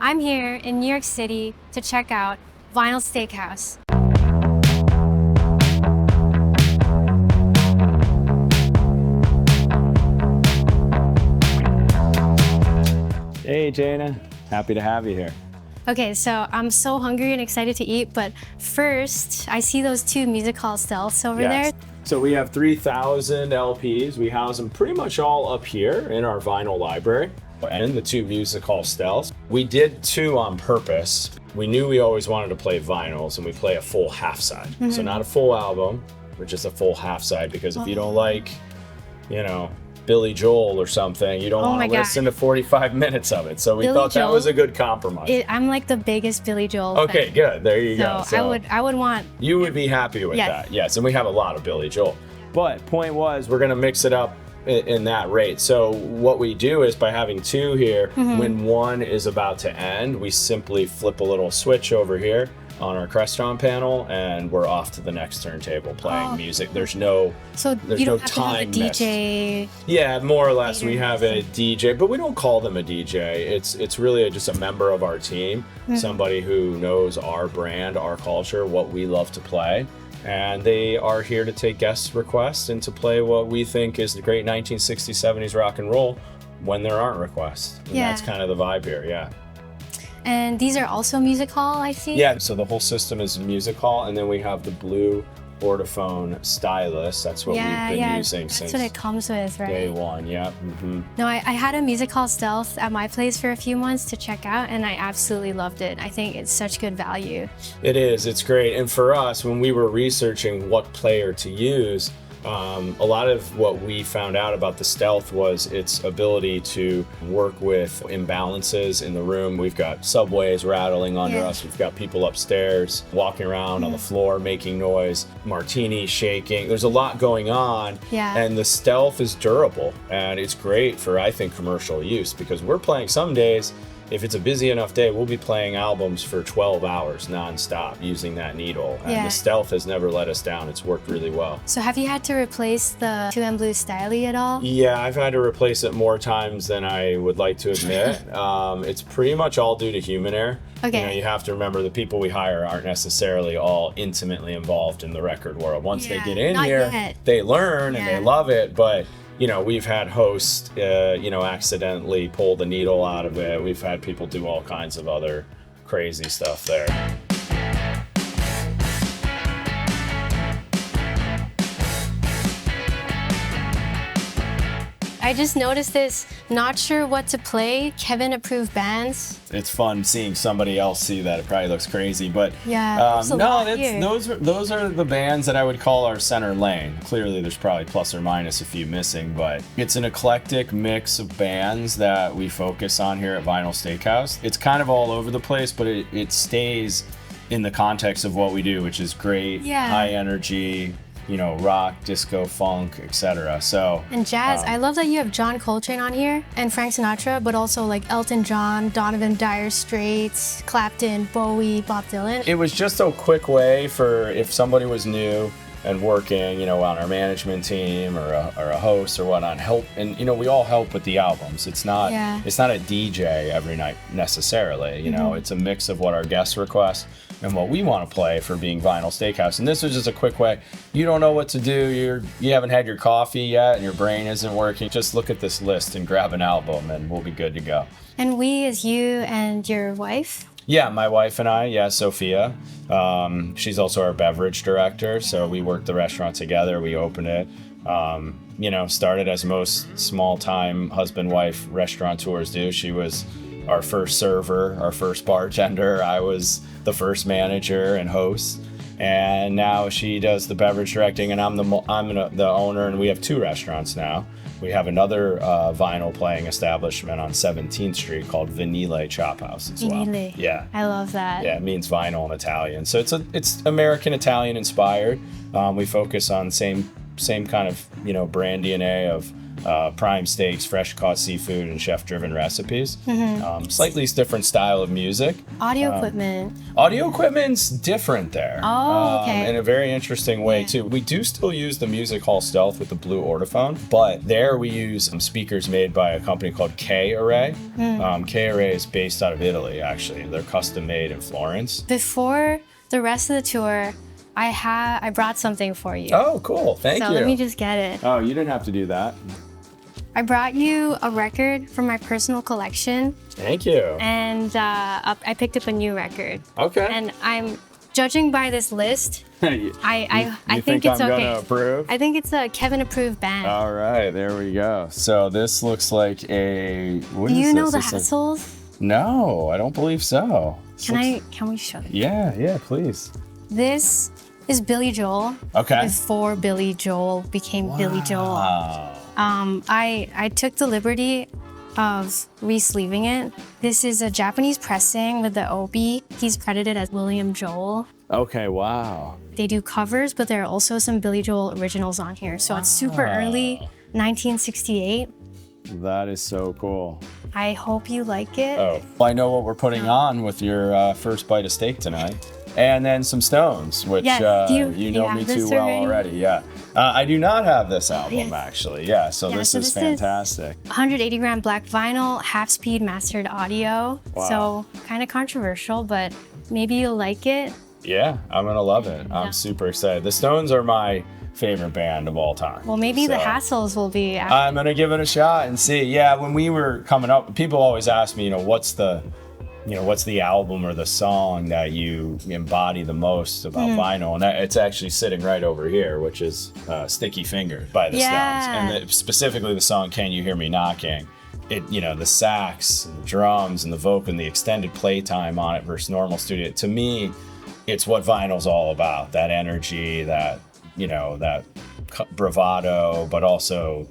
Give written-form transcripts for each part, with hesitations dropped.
I'm here in New York City to check out Vinyl Steakhouse. Hey Jana, happy to have you here. Okay, so I'm so hungry and excited to eat, but first, I see those two music hall stealths over there. So we have 3,000 LPs. We house them pretty much all up here in our vinyl library and the two music hall stealths. We did two on purpose. We knew we always wanted to play vinyls, and we play a full half side. So not a full album, but just a full half side, because if you don't like, Billy Joel or something, you don't want to listen to 45 minutes of it. So we thought that was a good compromise. I'm like the biggest Billy Joel Okay, fan. good. There you go. So I would want... You would be happy with that. Yes, and we have a lot of Billy Joel. But point was, we're going to mix it up in that rate. So what we do is, by having two here, when one is about to end, we simply flip a little switch over here on our Crestron panel, and we're off to the next turntable playing music. There's no you don't no have time to have a DJ. Yeah, more or less. We have a DJ, but we don't call them a DJ. It's really just a member of our team, somebody who knows our brand, our culture, what we love to play. And they are here to take guest requests and to play what we think is the great 1960s, 70s rock and roll when there aren't requests. And that's kind of the vibe here, And these are also music hall, I see? Yeah, so the whole system is music hall, and then we have the blue Ortofon stylus. That's what we've been using since that's what it comes with, right? day one, No, I had a music hall stealth at my place for a few months to check out, and I absolutely loved it. I think it's such good value. It is, it's great. And for us, when we were researching what player to use, a lot of what we found out about the stealth was its ability to work with imbalances in the room. We've got subways rattling under us. We've got people upstairs walking around on the floor making noise, martinis shaking. There's a lot going on, and the stealth is durable, and it's great for, I think, commercial use, because we're playing some days. If it's a busy enough day, we'll be playing albums for 12 hours nonstop using that needle. And the stealth has never let us down. It's worked really well. So have you had to replace the 2M Blue Styly at all? Yeah, I've had to replace it more times than I would like to admit. It's pretty much all due to human error. Okay. You have to remember the people we hire aren't necessarily all intimately involved in the record world. Once they get in here, they learn and they love it, but we've had hosts, accidentally pull the needle out of it. We've had people do all kinds of other crazy stuff there. I just noticed this, not sure what to play, Kevin approved bands. It's fun seeing somebody else see that. It probably looks crazy, but those are the bands that I would call our center lane. Clearly there's probably plus or minus a few missing, but it's an eclectic mix of bands that we focus on here at Vinyl Steakhouse. It's kind of all over the place, but it stays in the context of what we do, which is great, high energy, rock, disco, funk, etc. And jazz. I love that you have John Coltrane on here and Frank Sinatra, but also like Elton John, Donovan, Dire Straits, Clapton, Bowie, Bob Dylan. It was just a quick way for if somebody was new and working, on our management team or a host or whatnot, help. And we all help with the albums. It's not a DJ every night necessarily. It's a mix of what our guests request and what we want to play for being Vinyl Steakhouse. And this was just a quick way. You don't know what to do. You haven't had your coffee yet and your brain isn't working. Just look at this list and grab an album and we'll be good to go. And we is you and your wife? Yeah, my wife and I, Sophia. She's also our beverage director, so we worked the restaurant together. We opened it. Started as most small-time husband-wife restaurateurs do. She was our first server, our first bartender. I was the first manager and host. And now she does the beverage directing, and I'm the owner, and we have two restaurants now. We have another vinyl playing establishment on 17th Street called Vinyl Chop House as well. Vinyl. Yeah. I love that. Yeah, it means vinyl in Italian. So it's American Italian inspired. We focus on same kind of brand DNA of prime steaks, fresh caught seafood, and chef-driven recipes. Slightly different style of music. Audio equipment. Audio equipment's different there. Oh, okay. In a very interesting way, too. We do still use the Music Hall Stealth with the blue Ortofon, but there we use some speakers made by a company called K-Array. K-Array is based out of Italy, actually. They're custom made in Florence. Before the rest of the tour, I brought something for you. Oh, cool. Thank you. So let me just get it. Oh, you didn't have to do that. I brought you a record from my personal collection. Thank you. And I picked up a new record. Okay. And I'm judging by this list. You I think it's I'm okay. gonna approve? I think it's a Kevin approved band. All right, there we go. So this looks like a. What Do is you know this? the Hassles? No, I don't believe so. Can we show them? Yeah, please. This is Billy Joel. Okay. Before Billy Joel became Billy Joel. I took the liberty of re-sleeving it. This is a Japanese pressing with the obi. He's credited as William Joel. Okay, wow. They do covers, but there are also some Billy Joel originals on here. So it's super early, 1968. That is so cool. I hope you like it. Oh, well, I know what we're putting on with your first bite of steak tonight. And then some Stones, which you know me too well already. Yeah. I do not have this album, actually. Yeah, so this is fantastic. 180 gram black vinyl, half-speed mastered audio. Wow. So kind of controversial, but maybe you'll like it. Yeah, I'm going to love it. I'm super excited. The Stones are my favorite band of all time. Well, maybe the Hassles will be. I'm going to give it a shot and see. Yeah, when we were coming up, people always ask me, what's the album or the song that you embody the most about vinyl? And it's actually sitting right over here, which is Sticky Fingers by the Stones. And specifically the song Can You Hear Me Knocking. The sax, and the drums, and the vocal, and the extended playtime on it versus normal studio. To me, it's what vinyl's all about. That energy, that bravado, but also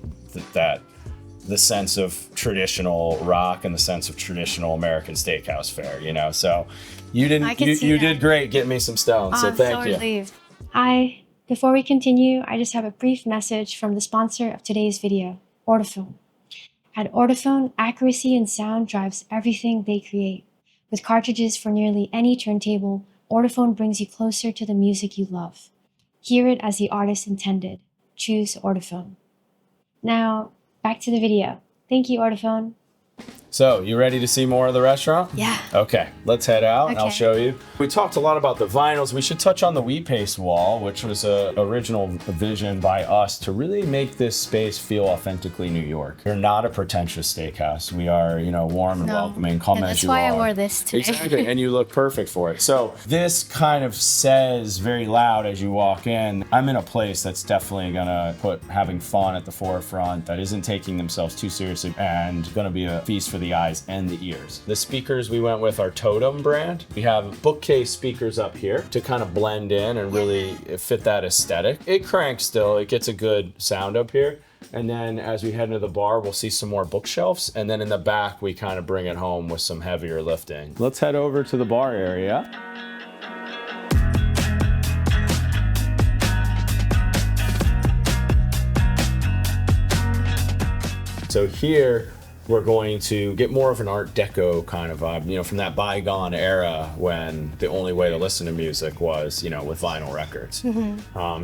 the sense of traditional rock and the sense of traditional American steakhouse fare, So you did great getting me some Stones, so thank you. Relieved. Hi, before we continue, I just have a brief message from the sponsor of today's video, Ortofon. At Ortofon, accuracy in sound drives everything they create. With cartridges for nearly any turntable, Ortofon brings you closer to the music you love. Hear it as the artist intended. Choose Ortofon. Now, back to the video. Thank you, Ortofon. So, you ready to see more of the restaurant? Yeah. Okay, let's head out and I'll show you. We talked a lot about the vinyls. We should touch on the wheat paste wall, which was an original vision by us to really make this space feel authentically New York. We're not a pretentious steakhouse. We are, warm and welcoming. Come as you are. That's why I wore this today. Exactly, and you look perfect for it. So this kind of says very loud as you walk in, I'm in a place that's definitely gonna put having fun at the forefront, that isn't taking themselves too seriously, and gonna be a feast for the eyes and the ears. The speakers we went with are Totem brand. We have bookcase speakers up here to kind of blend in and really fit that aesthetic. It cranks still, it gets a good sound up here. And then as we head into the bar, we'll see some more bookshelves. And then in the back, we kind of bring it home with some heavier lifting. Let's head over to the bar area. So here, we're going to get more of an Art Deco kind of vibe, from that bygone era when the only way to listen to music was, with vinyl records.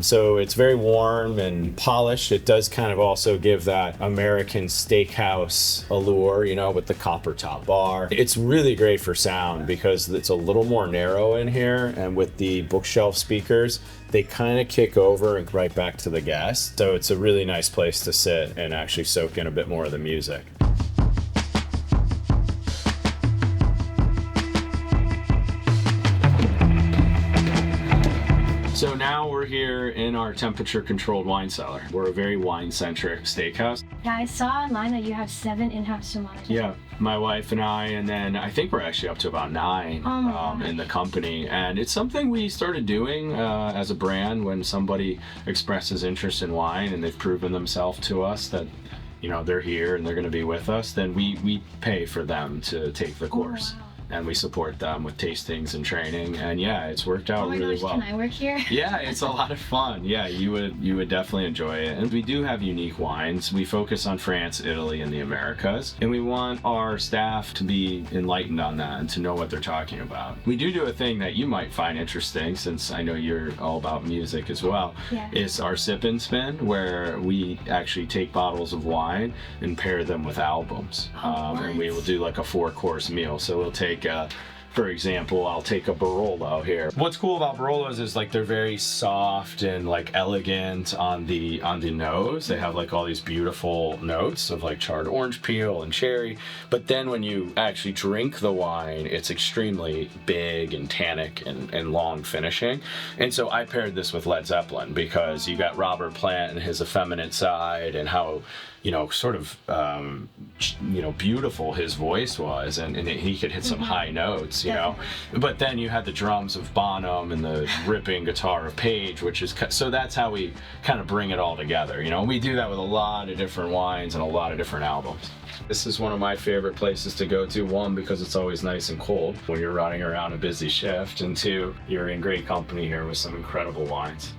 So it's very warm and polished. It does kind of also give that American steakhouse allure, with the copper top bar. It's really great for sound because it's a little more narrow in here, and with the bookshelf speakers, they kind of kick over and right back to the guest. So it's a really nice place to sit and actually soak in a bit more of the music. So now we're here in our temperature-controlled wine cellar. We're a very wine-centric steakhouse. Yeah, I saw online that you have 7 in-house thermometers. Yeah, my wife and I, and then I think we're actually up to about 9 in the company. And it's something we started doing as a brand when somebody expresses interest in wine and they've proven themselves to us that they're here and they're going to be with us, then we pay for them to take the course. and we support them with tastings and training. And yeah, it's worked out really well. Can I work here? Yeah, it's a lot of fun. Yeah, you would definitely enjoy it. And we do have unique wines. We focus on France, Italy, and the Americas, and we want our staff to be enlightened on that and to know what they're talking about. We do a thing that you might find interesting, since I know you're all about music as well. Yeah. Is our sip and spin, where we actually take bottles of wine and pair them with albums. And we will do like a 4-course meal. So we'll take for example, I'll take a Barolo here. What's cool about Barolos is like they're very soft and like elegant on the nose. They have like all these beautiful notes of like charred orange peel and cherry. But then when you actually drink the wine, it's extremely big and tannic and long finishing. And so I paired this with Led Zeppelin because you got Robert Plant and his effeminate side and how, you know, sort of, you know, beautiful his voice was, and he could hit some high notes, you know. But then you had the drums of Bonham and the ripping guitar of Page, which is, so that's how we kind of bring it all together, you know. We do that with a lot of different wines and a lot of different albums. This is one of my favorite places to go to, one, because it's always nice and cold when you're running around a busy shift, and two, you're in great company here with some incredible wines.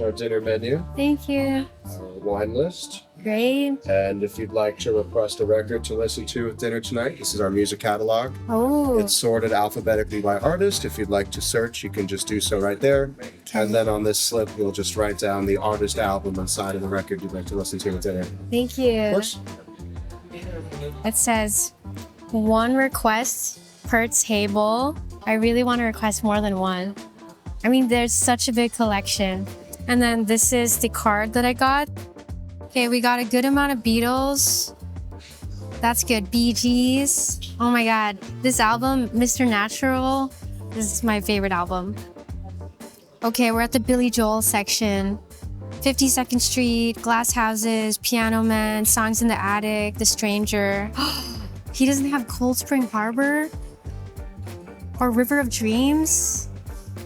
Our dinner menu, Thank you. our wine list, Great. and if you'd like to request a record to listen to with dinner tonight, this is our music catalog. Oh. It's sorted alphabetically by artist. If you'd like to search, you can just do so right there. And then on this slip, you'll just write down the artist album inside of the record you'd like to listen to with dinner. Thank you. Of course. It says 1 request per table. I really want to request more than one. I mean, there's such a big collection. And then this is the card that I got. Okay, we got a good amount of Beatles. That's good. Bee Gees. Oh my God. This album, Mr. Natural, this is my favorite album. Okay, we're at the Billy Joel section. 52nd Street, Glass Houses, Piano Man, Songs in the Attic, The Stranger. He doesn't have Cold Spring Harbor? Or River of Dreams?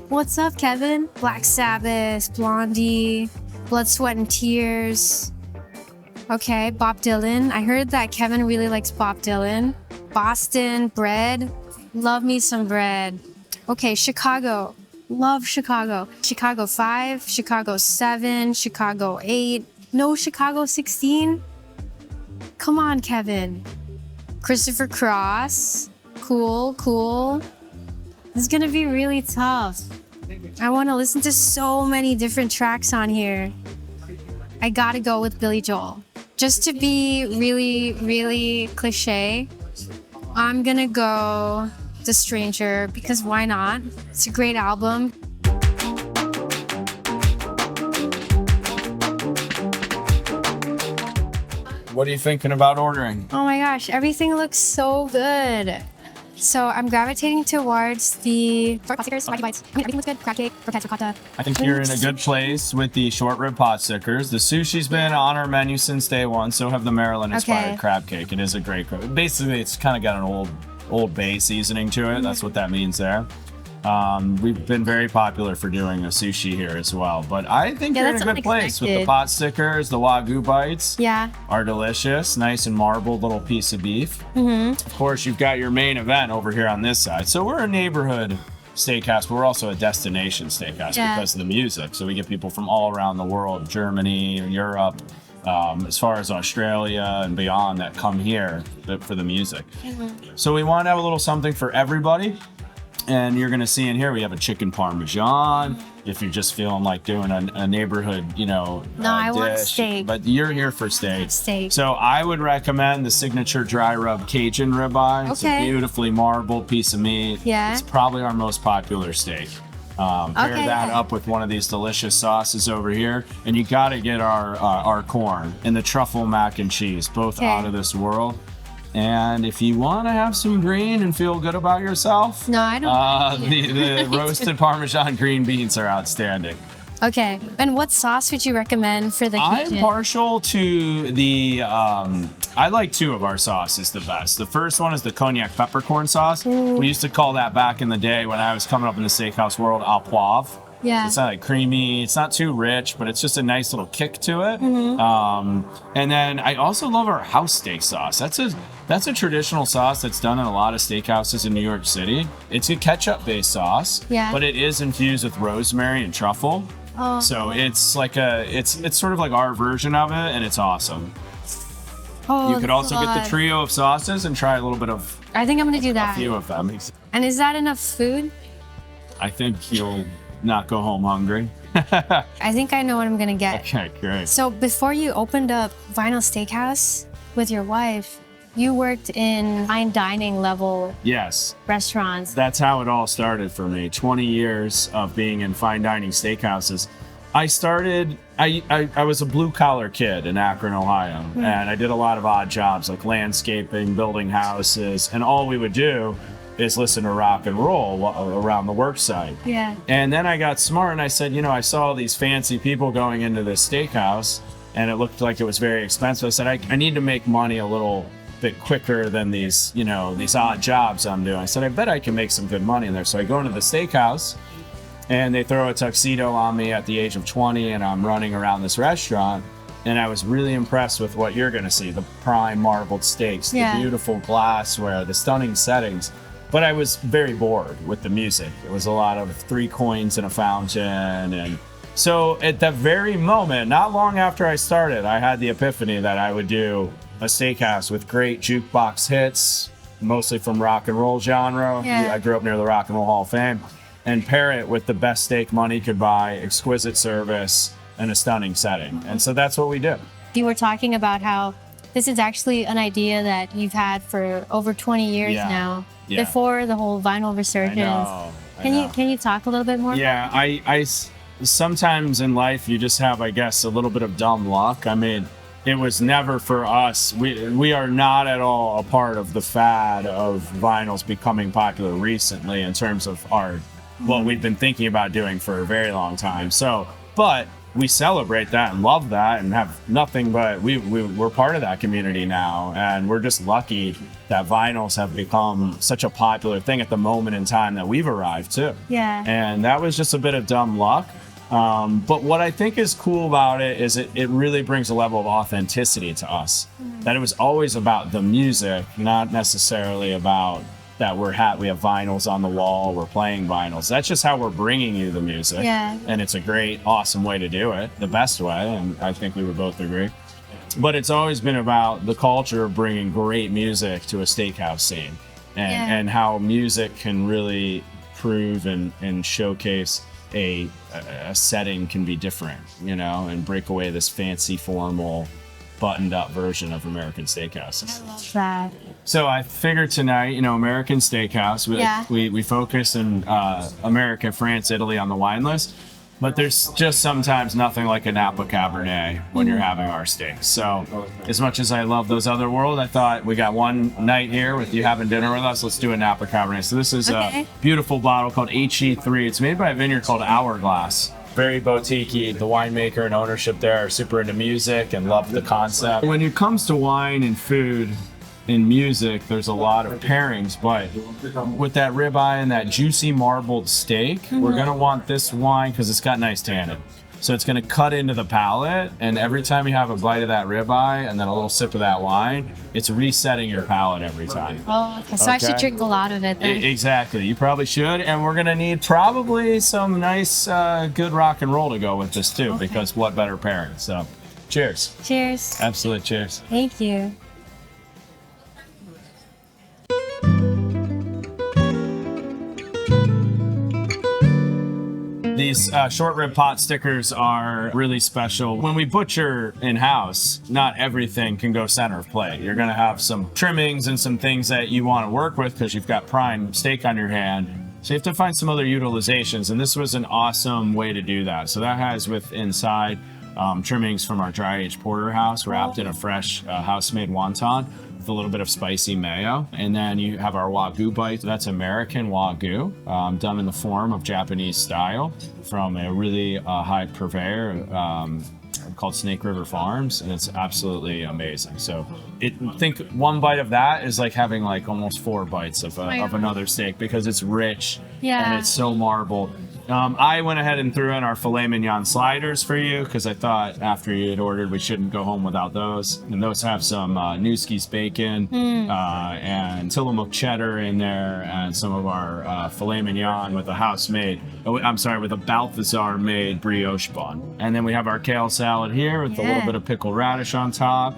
What's up, Kevin? Black Sabbath, Blondie, Blood, Sweat, and Tears. Okay, Bob Dylan. I heard that Kevin really likes Bob Dylan. Boston, Bread. Love me some Bread. Okay, Chicago. Love Chicago. Chicago 5, Chicago 7, Chicago 8. No Chicago 16? Come on, Kevin. Christopher Cross. Cool. This is gonna be really tough. I want to listen to so many different tracks on here. I gotta go with Billy Joel. Just to be really, really cliche, I'm gonna go The Stranger, because why not? It's a great album. What are you thinking about ordering? Oh my gosh, everything looks so good. So I'm gravitating towards the short pot stickers, Wacky Bites. I mean, everything looks good. Crab cake, croquettes, ricotta. I think you're in a good place with the short rib pot stickers. The sushi's been on our menu since day one, so have the Maryland-inspired crab cake. It is a great crab. Basically, it's kind of got an old bay seasoning to it. That's what that means there. We've been very popular for doing a sushi here as well, but I think you're in a good place with the pot stickers. The Wagyu bites are delicious, nice and marbled little piece of beef. Of course, you've got your main event over here on this side. So we're a neighborhood steakhouse, but we're also a destination steakhouse because of the music. So we get people from all around the world, Germany, Europe, as far as Australia and beyond, that come here for the music. So we want to have a little something for everybody. And you're going to see in here, we have a chicken parmesan. If you're just feeling like doing a neighborhood, you know, I dish. want steak. But you're here for steak. Steak. So I would recommend the signature dry rub Cajun ribeye. It's a beautifully marbled piece of meat. It's probably our most popular steak. Pair that up with one of these delicious sauces over here. And you got to get our corn and the truffle mac and cheese, both out of this world. And if you want to have some green and feel good about yourself, no, I don't. The roasted Parmesan green beans are outstanding. Okay, and what sauce would you recommend for the Cajun? I'm partial to the, I like 2 of our sauces the best. The first one is the cognac peppercorn sauce. We used to call that back in the day when I was coming up in the steakhouse world, au poivre. Yeah. It's not like creamy. It's not too rich, but it's just a nice little kick to it. And then I also love our house steak sauce. That's a traditional sauce that's done in a lot of steakhouses in New York City. It's a ketchup-based sauce, but it is infused with rosemary and truffle. Oh. So it's like it's sort of like our version of it, and it's awesome. Oh, You could also get the trio of sauces and try a little bit of I think I'm gonna do a that. few of them. And is that enough food? I think you'll not go home hungry. I think I know what I'm gonna get. Okay, great. So before you opened up Vinyl Steakhouse with your wife, you worked in fine dining level Yes. restaurants. That's how it all started for me. 20 years of being in fine dining steakhouses. I was a blue collar kid in Akron, Ohio, and I did a lot of odd jobs like landscaping, building houses, and all we would do is listen to rock and roll around the work site. Yeah. And then I got smart and I said, I saw these fancy people going into this steakhouse and it looked like it was very expensive. I said, I need to make money a little bit quicker than these odd jobs I'm doing. I said, I bet I can make some good money in there. So I go into the steakhouse and they throw a tuxedo on me at the age of 20 and I'm running around this restaurant. And I was really impressed with what you're gonna see, the prime marbled steaks, the beautiful glassware, the stunning settings. But I was very bored with the music. It was a lot of 3 coins in a fountain. And so at that very moment, not long after I started, I had the epiphany that I would do a steakhouse with great jukebox hits, mostly from rock and roll genre. Yeah. I grew up near the Rock and Roll Hall of Fame. And pair it with the best steak money could buy, exquisite service, and a stunning setting. And so that's what we do. You were talking about how this is actually an idea that you've had for over 20 years now. Yeah. Before the whole vinyl resurgence. I know. Can you talk a little bit more? Yeah, I sometimes in life you just have, I guess, a little bit of dumb luck. I mean, it was never for us. We are not at all a part of the fad of vinyls becoming popular recently in terms of what we've been thinking about doing for a very long time. So, but we celebrate that and love that and have nothing but we're part of that community now, and we're just lucky that vinyls have become such a popular thing at the moment in time that we've arrived too. Yeah. And that was just a bit of dumb luck. But what I think is cool about it is it really brings a level of authenticity to us. That it was always about the music, not necessarily about that we have vinyls on the wall, we're playing vinyls. That's just how we're bringing you the music. Yeah. And it's a great, awesome way to do it, the best way, and I think we would both agree. But it's always been about the culture of bringing great music to a steakhouse scene and how music can really prove and showcase a setting can be different, and break away this fancy, formal, buttoned up version of American steakhouses. I love that. So I figured tonight, American Steakhouse, we focus in America, France, Italy on the wine list, but there's just sometimes nothing like a Napa Cabernet when you're having our steaks. So as much as I love those other worlds, I thought we got one night here with you having dinner with us, let's do a Napa Cabernet. So this is a beautiful bottle called HE3. It's made by a vineyard called Hourglass. Very boutique-y. The winemaker and ownership there are super into music and love the concept. When it comes to wine and food and music, there's a lot of pairings, but with that ribeye and that juicy marbled steak, we're gonna want this wine because it's got nice tannin. So it's gonna cut into the palate, and every time you have a bite of that ribeye and then a little sip of that wine, it's resetting your palate every time. Oh, okay. So I should drink a lot of it then. Exactly, you probably should, and we're gonna need probably some nice, good rock and roll to go with this too, because what better pairing? So, cheers. Cheers. Absolute cheers. Thank you. These short rib pot stickers are really special. When we butcher in-house, not everything can go center of plate. You're gonna have some trimmings and some things that you wanna work with because you've got prime steak on your hand. So you have to find some other utilizations, and this was an awesome way to do that. So that has with inside trimmings from our dry aged porterhouse wrapped in a fresh house-made wonton with a little bit of spicy mayo. And then you have our Wagyu bite. That's American Wagyu, done in the form of Japanese style from a really high purveyor called Snake River Farms, and it's absolutely amazing. So think one bite of that is like having like almost 4 bites of another steak because it's rich and it's so marbled. I went ahead and threw in our filet mignon sliders for you because I thought after you had ordered we shouldn't go home without those. And those have some Newski's bacon and Tillamook cheddar in there, and some of our filet mignon with a with a Balthazar made brioche bun. And then we have our kale salad here with a little bit of pickled radish on top.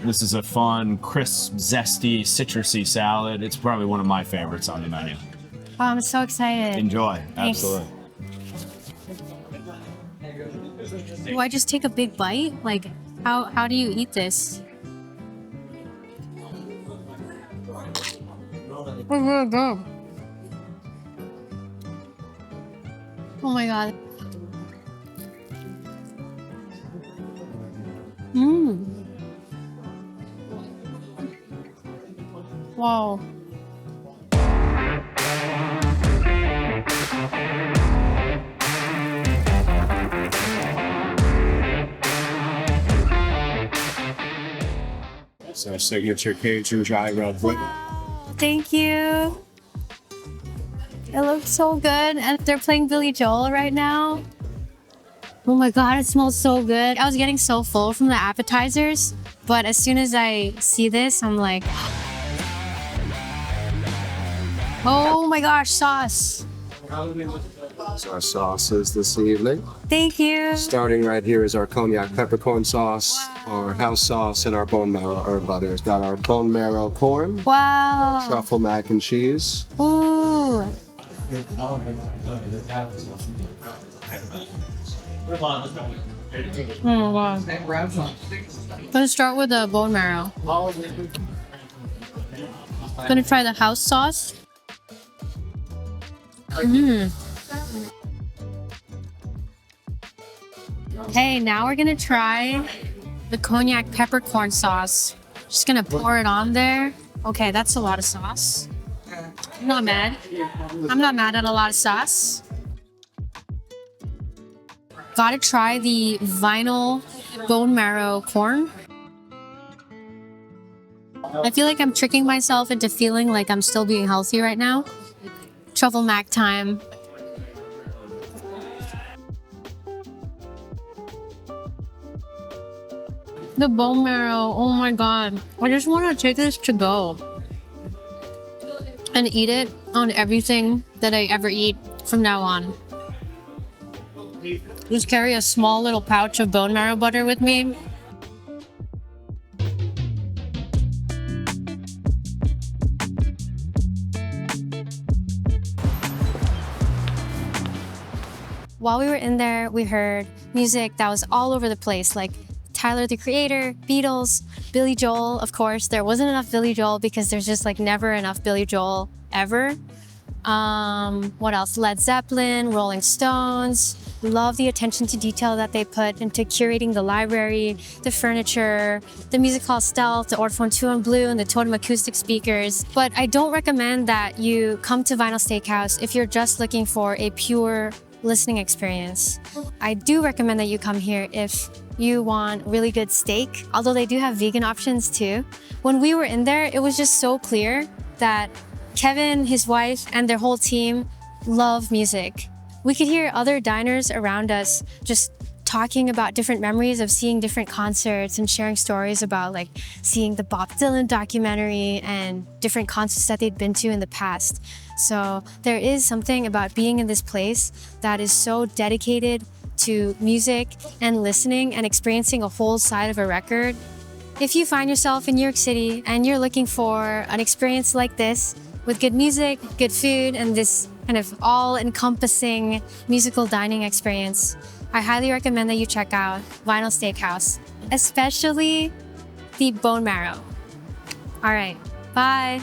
This is a fun, crisp, zesty, citrusy salad. It's probably one of my favorites on the menu. Oh, I'm so excited. Enjoy. Thanks. Absolutely. Do I just take a big bite? Like, how do you eat this? Oh my god. Wow. It's our signature Cajun dry rub. Thank you. It looks so good. And they're playing Billy Joel right now. Oh my god, it smells so good. I was getting so full from the appetizers, but as soon as I see this, I'm like, oh my gosh, sauce. That's our sauces this evening. Thank you. Starting right here is our cognac peppercorn sauce, our house sauce, and our bone marrow herb butter. It's got our bone marrow corn, Wow. truffle mac and cheese. Ooh. Oh wow. Gonna start with the bone marrow. Gonna try the house sauce. Okay, now we're gonna try the cognac peppercorn sauce. Just gonna pour it on there. Okay, that's a lot of sauce. I'm not mad. I'm not mad at a lot of sauce. Gotta try the vinyl bone marrow corn. I feel like I'm tricking myself into feeling like I'm still being healthy right now. Truffle mac time. The bone marrow, oh my god. I just want to take this to go and eat it on everything that I ever eat from now on. Just carry a small little pouch of bone marrow butter with me. While we were in there, we heard music that was all over the place, like Tyler, the Creator, Beatles, Billy Joel, of course. There wasn't enough Billy Joel because there's just like never enough Billy Joel ever. What else? Led Zeppelin, Rolling Stones. Love the attention to detail that they put into curating the library, the furniture, the music hall stealth, the Ortofon 2 in blue, and the Totem acoustic speakers. But I don't recommend that you come to Vinyl Steakhouse if you're just looking for a pure listening experience. I do recommend that you come here if you want really good steak, although they do have vegan options too. When we were in there, it was just so clear that Kevin, his wife, and their whole team love music. We could hear other diners around us just talking about different memories of seeing different concerts and sharing stories about like seeing the Bob Dylan documentary and different concerts that they'd been to in the past. So there is something about being in this place that is so dedicated to music and listening and experiencing a whole side of a record. If you find yourself in New York City and you're looking for an experience like this with good music, good food, and this kind of all-encompassing musical dining experience, I highly recommend that you check out Vinyl Steakhouse, especially the bone marrow. All right, bye.